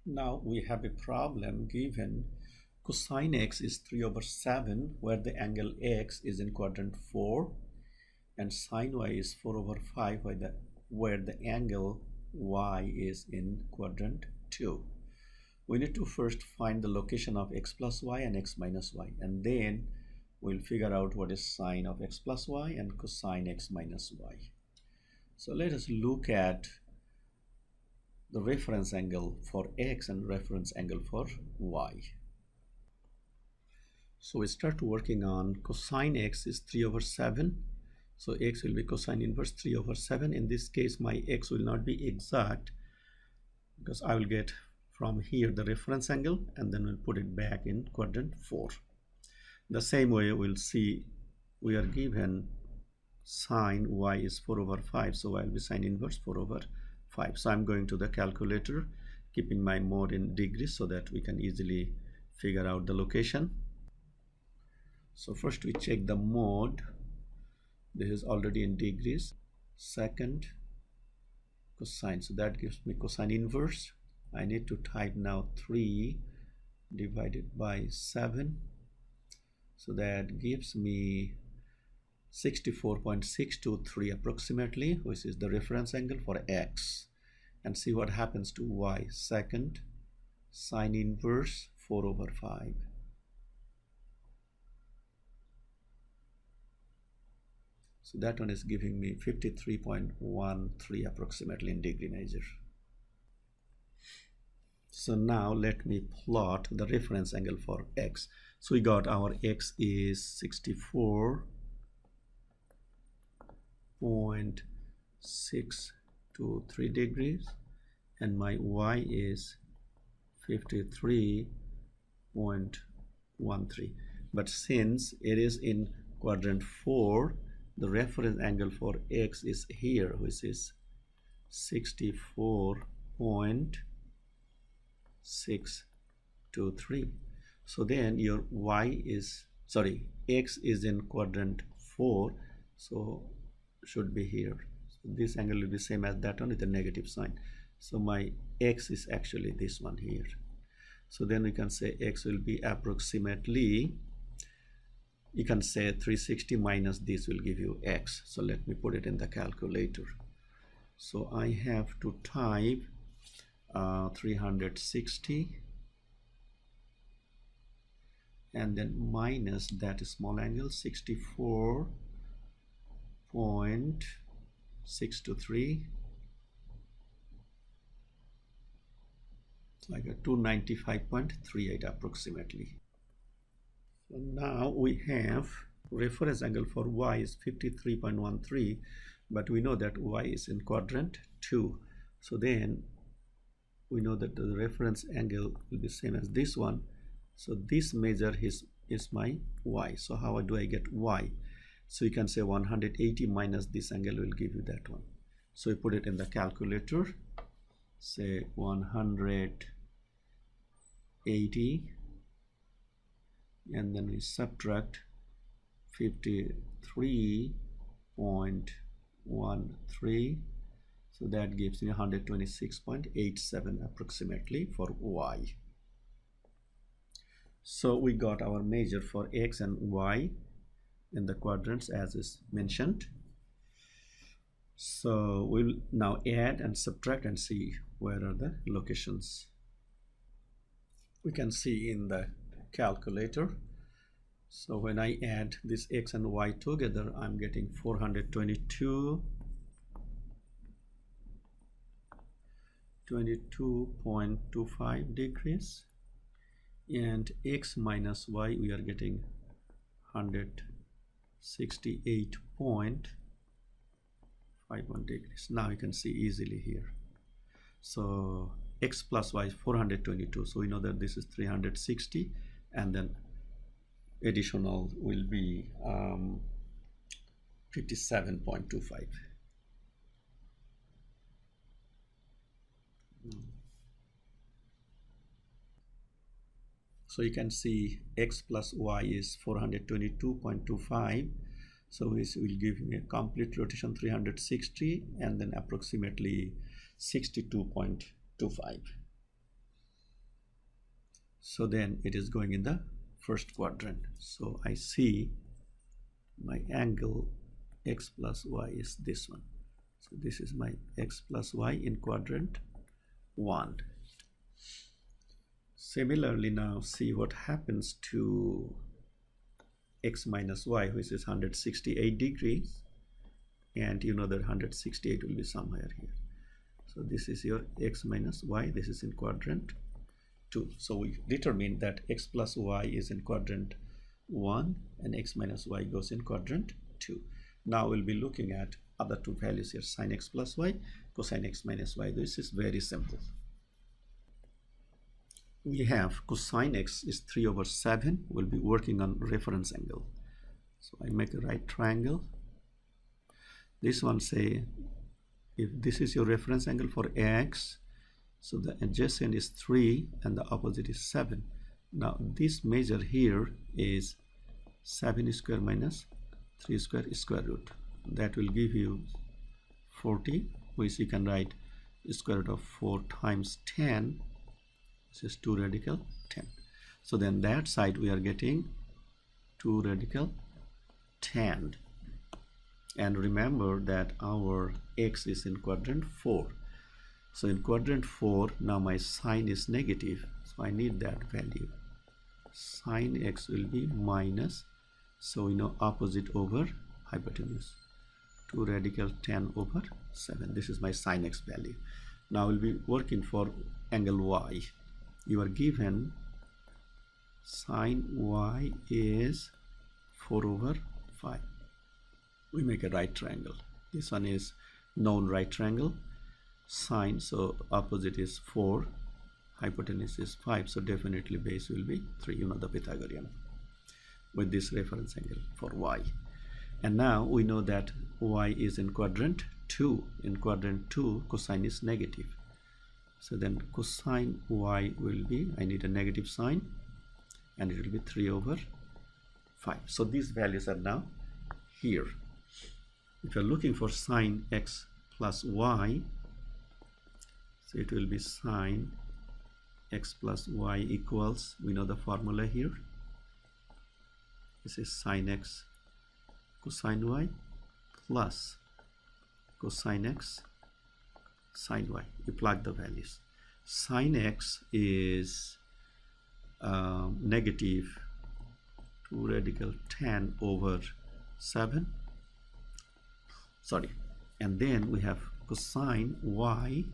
Now we have a problem given cosine x is 3 over 7 where the angle x is in quadrant 4 and sine y is 4 over 5 where the angle y is in quadrant 2. We need to first find the location of x plus y and x minus y, and then we'll figure out what is sine of x plus y and cosine x minus y. So let us look at the reference angle for x and reference angle for y. So we start working on cosine x is 3 over 7. So x will be cosine inverse 3 over 7. In this case, my x will not be exact because I will get from here the reference angle and then we'll put it back in quadrant 4. The same way we'll see we are given sine y is 4 over 5. So I'll be sine inverse 4 over 5. So I'm going to the calculator, keeping my mode in degrees so that we can easily figure out the location. So first we check the mode. This is already in degrees. Second, cosine. So that gives me cosine inverse. I need to type now 3 divided by 7. So that gives me 64.623 approximately, which is the reference angle for x. And see what happens to y. Second, sine inverse 4 over 5. So that one is giving me 53.13 approximately in degree measure. So now let me plot the reference angle for x. So we got our x is 64.623 degrees and my y is 53.13. But since it is in quadrant 4, the reference angle for x is here, which is 64.623. So then your x is in quadrant 4, so should be here. So this angle will be same as that one with a negative sign. So my x is actually this one here. So then we can say x will be approximately, you can say 360 minus this will give you x. So let me put it in the calculator. So I have to type 360 and then minus that small angle 64.623. So I got 295.38 approximately. So now we have reference angle for y is 53.13, but we know that y is in quadrant 2. So then we know that the reference angle will be same as this one. So this measure is my y. So how do I get y? So you can say 180 minus this angle will give you that one. So you put it in the calculator. Say 180 and then we subtract 53.13. So that gives me 126.87 approximately for y. So we got our measure for x and y in the quadrants as is mentioned. So we'll now add and subtract and see where are the locations. We can see in the calculator. So when I add this x and y together, I'm getting 22.25 degrees, and x minus y we are getting 168.51 degrees. Now you can see easily here. So x plus y is 422, so we know that this is 360 and then additional will be 57.25. So you can see x plus y is 422.25. So this will give me a complete rotation 360 and then approximately 62.25. So then it is going in the first quadrant. So I see my angle x plus y is this one. So this is my x plus y in quadrant 1. Similarly, now see what happens to x minus y, which is 168 degrees, and you know that 168 will be somewhere here. So this is your x minus y, this is in quadrant 2. So we determine that x plus y is in quadrant 1 and x minus y goes in quadrant 2. Now we'll be looking at other two values here, sine x plus y, cosine x minus y. This is very simple. We have cosine x is 3 over 7. We'll be working on reference angle. So I make a right triangle. This one, say if this is your reference angle for x, so the adjacent is 3 and the opposite is 7. Now this measure here is 7 square minus 3 square root. That will give you 40, which you can write square root of 4 times 10. This is 2 radical 10. So then that side we are getting 2 radical 10. And remember that our x is in quadrant 4. So in quadrant 4, now my sine is negative. So I need that value. Sine x will be minus, so we know opposite over hypotenuse. 2 radical 10 over 7. This is my sine x value. Now we'll be working for angle y. You are given sine y is 4 over 5. We make a right triangle. This one is known right triangle. Sine, so opposite is 4, hypotenuse is 5, so definitely base will be 3. You know the Pythagorean with this reference angle for y. And now we know that y is in quadrant 2. In quadrant 2, cosine is negative. So then cosine y will be, I need a negative sign, and it will be 3 over 5. So these values are now here. If you're looking for sine x plus y, so it will be sine x plus y equals, we know the formula here. This is sine x cosine y plus cosine x sine y. You plug the values. Sine x is negative 2 radical 10 over 7. Sorry. And then we have cosine y,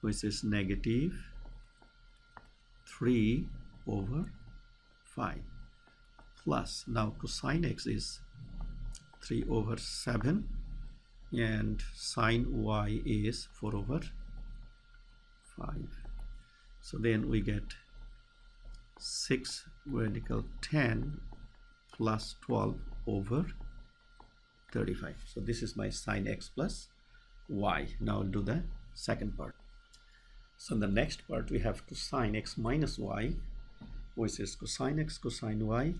which is negative 3 over 5, plus now cosine x is 3 over 7 and sine y is 4 over 5. So then we get 6 radical 10 plus 12 over 35. So this is my sine x plus y. Now I'll do the second part. So in the next part we have cosine x minus y, which is cosine x cosine y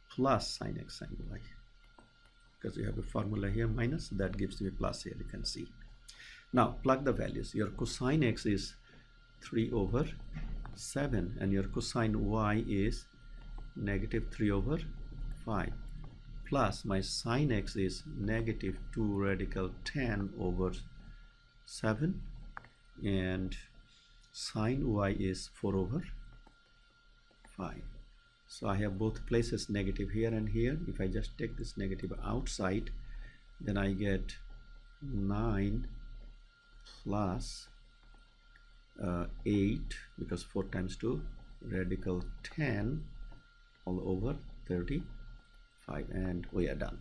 plus sine x sine y. Because we have a formula here minus, that gives you a plus here, you can see. Now plug the values. Your cosine x is 3 over 7 and your cosine y is negative 3 over 5, plus my sine x is negative 2 radical 10 over 7 and sine y is 4 over 5. So I have both places negative here and here. If I just take this negative outside, then I get 9 plus 8, because 4 times 2 radical 10 all over 35, and we are done.